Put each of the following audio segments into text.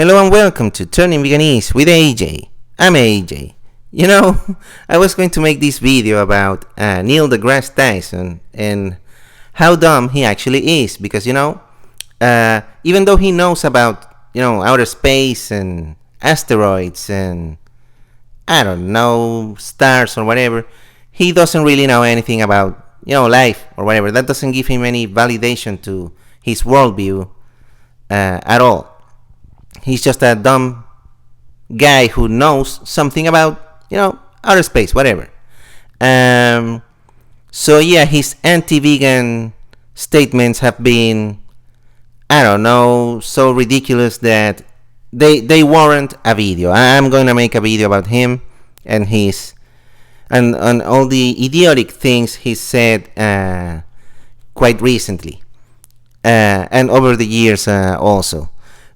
Hello and welcome to Turning Veganese with AJ. I'm AJ. I was going to make this video about Neil deGrasse Tyson and how dumb he actually is because, even though he knows about, outer space and asteroids and, I don't know, stars or whatever, he doesn't really know anything about, life or whatever. That doesn't give him any validation to his worldview at all. He's just a dumb guy who knows something about, outer space, whatever. So yeah, his anti-vegan statements have been, I don't know, so ridiculous that they warrant a video. I'm going to make a video about him and his and all the idiotic things he said quite recently and over the years also.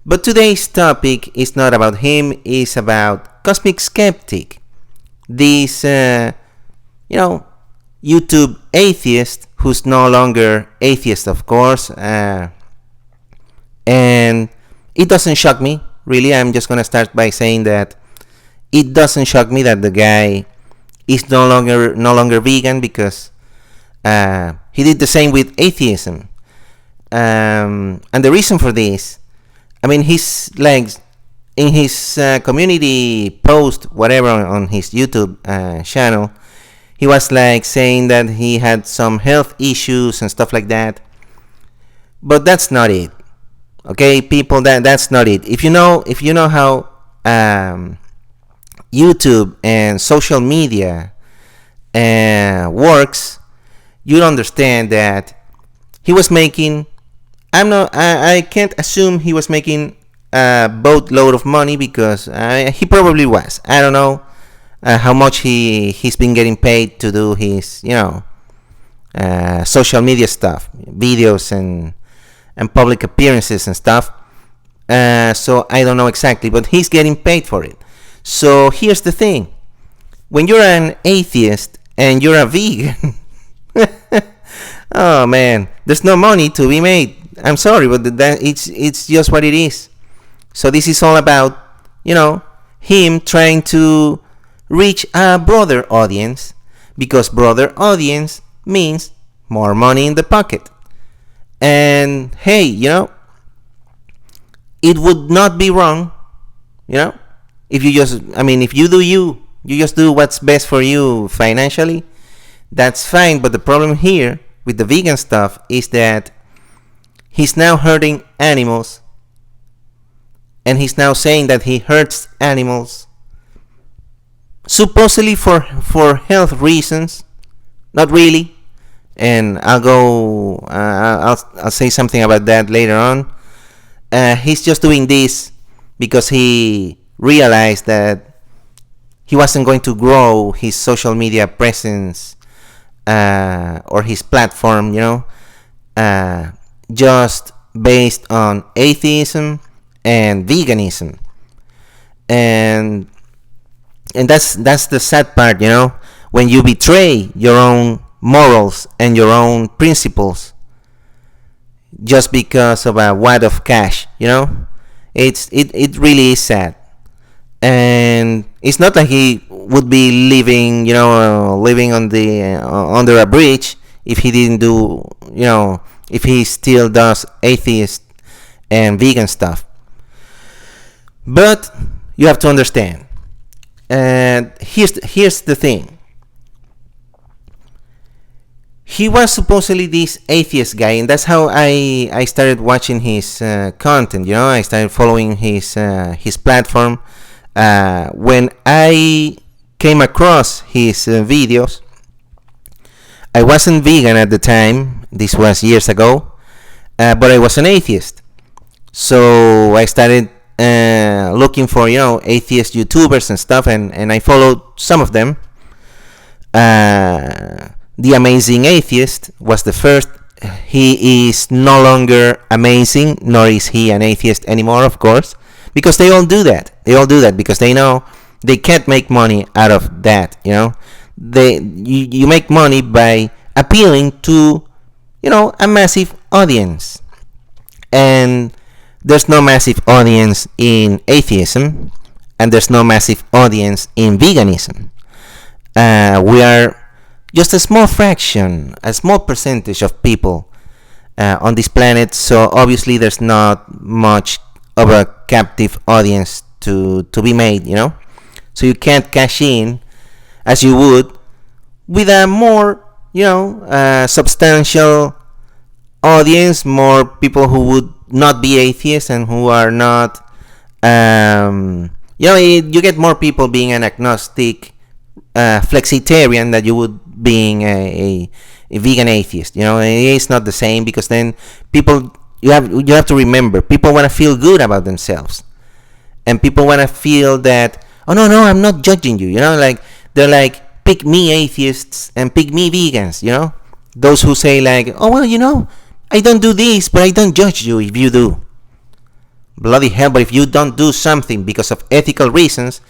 But today's topic is not about him, it's about CosmicSkeptic, this, YouTube atheist who's no longer atheist, of course, and it doesn't shock me, really. I'm just going to start by saying that it doesn't shock me that the guy is no longer vegan because he did the same with atheism. And the reason for this, he's like in his community post, whatever, on his YouTube channel, he was like saying that he had some health issues and stuff like that. But that's not it. Okay, people, that's not it. If you know how YouTube and social media works, you'll understand that he was making. I can't assume he was making a boatload of money because he probably was. I don't know how much he's been getting paid to do his, social media stuff, videos and public appearances and stuff. So I don't know exactly, but he's getting paid for it. So here's the thing. When you're an atheist and you're a vegan, oh man, there's no money to be made. I'm sorry, but it's just what it is. So this is all about, him trying to reach a broader audience, because broader audience means more money in the pocket. And hey, it would not be wrong, if you just, if you do you just do what's best for you financially, that's fine. But the problem here with the vegan stuff is that he's now hurting animals, and he's now saying that he hurts animals supposedly for health reasons. Not really, and I'll say something about that later on. He's just doing this because he realized that he wasn't going to grow his social media presence or his platform, just based on atheism and veganism, and that's the sad part, when you betray your own morals and your own principles just because of a wad of cash. It really is sad. And it's not like he would be living on the under a bridge if he didn't do, if he still does atheist and vegan stuff. But you have to understand, and here's the thing. He was supposedly this atheist guy, and that's how I started watching his content. I started following his platform when I came across his videos. I wasn't vegan at the time. This was years ago, but I was an atheist. So I started looking for atheist YouTubers and stuff, and I followed some of them. The Amazing Atheist was the first. He is no longer amazing, nor is he an atheist anymore, of course, because they all do that. They all do that because they know they can't make money out of that. You make money by appealing to a massive audience, and there's no massive audience in atheism, and there's no massive audience in veganism. We are just a small fraction, a small percentage of people on this planet, so obviously there's not much of a captive audience to be made, so you can't cash in as you would with a more substantial audience, more people who would not be atheists and who are not you get more people being an agnostic flexitarian than you would being a vegan atheist. It's not the same, because then people, you have to remember, people want to feel good about themselves, and people want to feel that, oh no, I'm not judging you. Like they're like, pick me atheists and pick me vegans. Those who say like, oh well, I don't do this, but I don't judge you if you do. Bloody hell! But if you don't do something because of ethical reasons,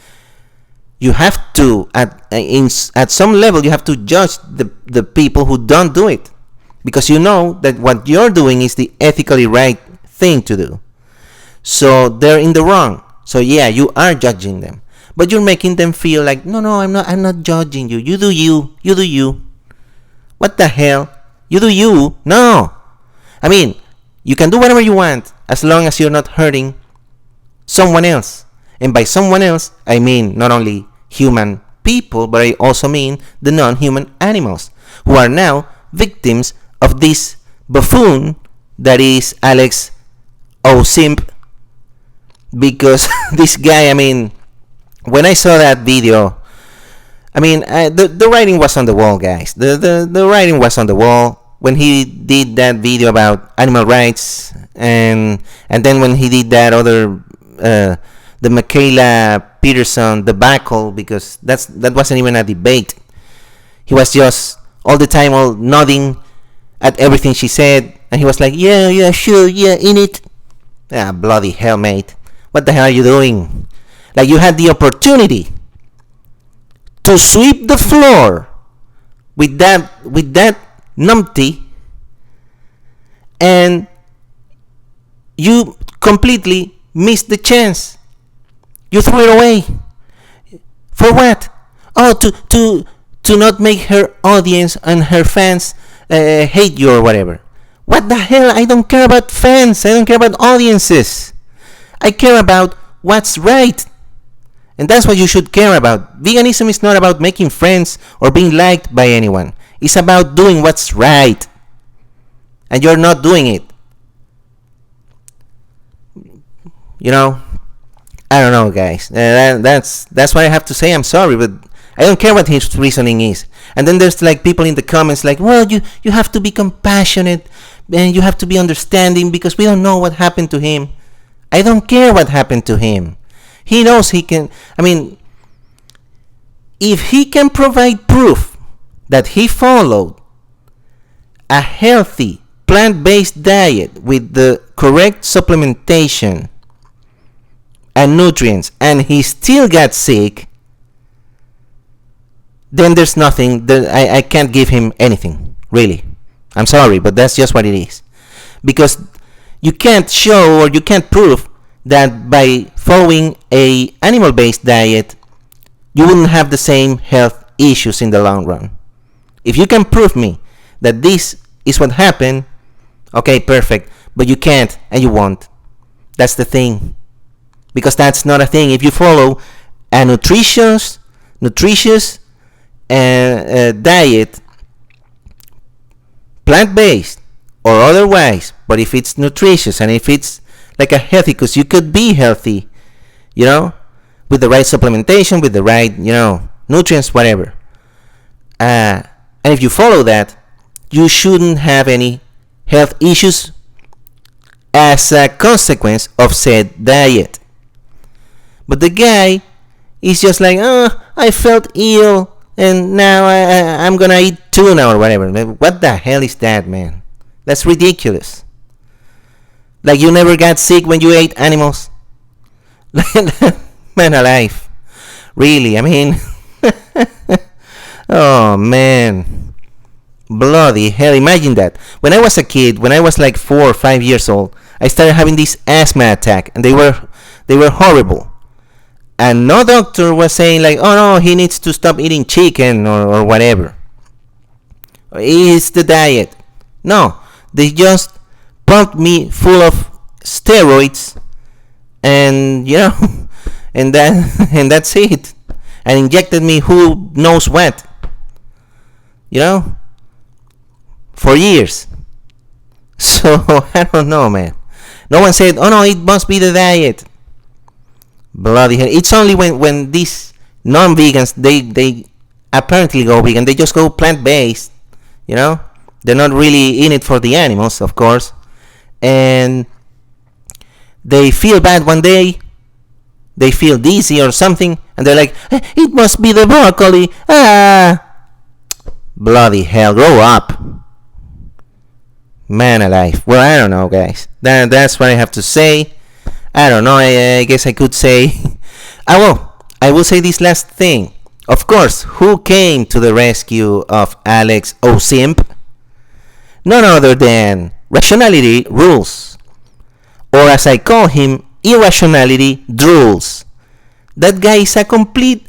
you have to, at some level, you have to judge the people who don't do it, because you know that what you're doing is the ethically right thing to do. So they're in the wrong. So yeah, you are judging them, but you're making them feel like, no, I'm not judging you. You do you. What the hell? You do you? No. I mean, you can do whatever you want as long as you're not hurting someone else. And by someone else, I mean not only human people, but I also mean the non-human animals, who are now victims of this buffoon that is Alex O'Simp. Because this guy, when I saw that video, the writing was on the wall, guys. The writing was on the wall when he did that video about animal rights, and then when he did that other the Michaela Peterson debacle, because that wasn't even a debate. He was just all the time all nodding at everything she said, and he was like, yeah, sure, yeah, in it. Bloody hell, mate. What the hell are you doing? Like, you had the opportunity to sweep the floor with that numpty, and you completely missed the chance. You threw it away. For what? Oh, to not make her audience and her fans hate you or whatever. What the hell? I don't care about fans. I don't care about audiences. I care about what's right. And that's what you should care about. Veganism is not about making friends or being liked by anyone. It's about doing what's right. And you're not doing it. I don't know, guys. That's what I have to say. I'm sorry, but I don't care what his reasoning is. And then there's like people in the comments like, well, you have to be compassionate and you have to be understanding because we don't know what happened to him. I don't care what happened to him. He knows he can. If he can provide proof that he followed a healthy plant-based diet with the correct supplementation and nutrients, and he still got sick, then there's nothing. I can't give him anything, really. I'm sorry, but that's just what it is. Because you can't show or you can't prove that by following a animal-based diet, you wouldn't have the same health issues in the long run. If you can prove me that this is what happened, okay, perfect. But you can't and you won't. That's the thing. Because that's not a thing. If you follow a nutritious diet, plant-based or otherwise, but if it's nutritious and if it's like a healthy, because you could be healthy, with the right supplementation, with the right, nutrients, whatever. And if you follow that, you shouldn't have any health issues as a consequence of said diet. But the guy is just like, I felt ill and now I'm gonna eat tuna or whatever. What the hell is that, man? That's ridiculous. Like, you never got sick when you ate animals? Man alive. Really, oh man. Bloody hell, imagine that. When I was a kid, when I was like 4 or 5 years old, I started having this asthma attack, and they were horrible. And no doctor was saying like, oh no, he needs to stop eating chicken or whatever. It's the diet. No, they just pumped me full of steroids, and and that's it. And injected me who knows what, for years. So I don't know, man. No one said, oh no, it must be the diet. Bloody hell. It's only when these non-vegans, they apparently go vegan, they just go plant-based, They're not really in it for the animals, of course. And they feel bad one day, they feel dizzy or something, and they're like, it must be the broccoli. Bloody hell, grow up. Man alive. Well, I don't know, guys. That's what I have to say. I don't know, I guess I could say... I will say this last thing. Of course, who came to the rescue of Alex O'Simp? None other than Rationality Rules. Or as I call him, Irrationality Drools. That guy is a complete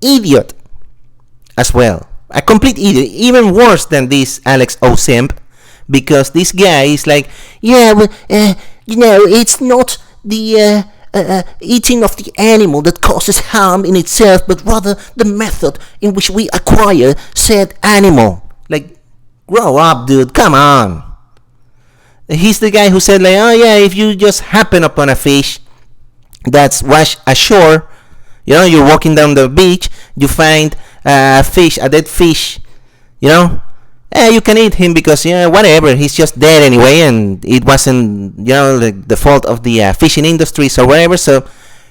idiot as well. A complete idiot. Even worse than this Alex O'Simp. Because this guy is like, yeah, well, it's not the eating of the animal that causes harm in itself, but rather the method in which we acquire said animal. Like, grow up, dude, come on. He's the guy who said like, oh yeah, if you just happen upon a fish that's washed ashore, you're walking down the beach, you find a dead fish, you can eat him because whatever, he's just dead anyway, and it wasn't the fault of the fishing industries or whatever. So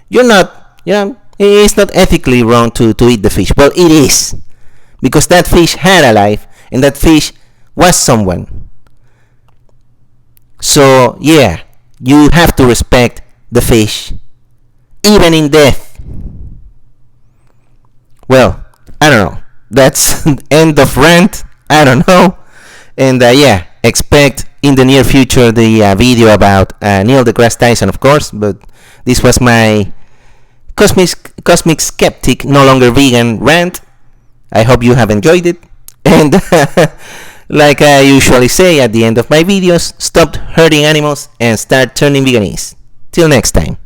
you're not, it's not ethically wrong to eat the fish. Well, it is, because that fish had a life, and that fish was someone. So yeah, you have to respect the fish, even in death. Well, I don't know. That's end of rant. I don't know. And yeah, expect in the near future the video about Neil deGrasse Tyson, of course. But this was my Cosmic Skeptic No Longer Vegan rant. I hope you have enjoyed it. And like I usually say at the end of my videos, stop hurting animals and start turning veganese. Till next time.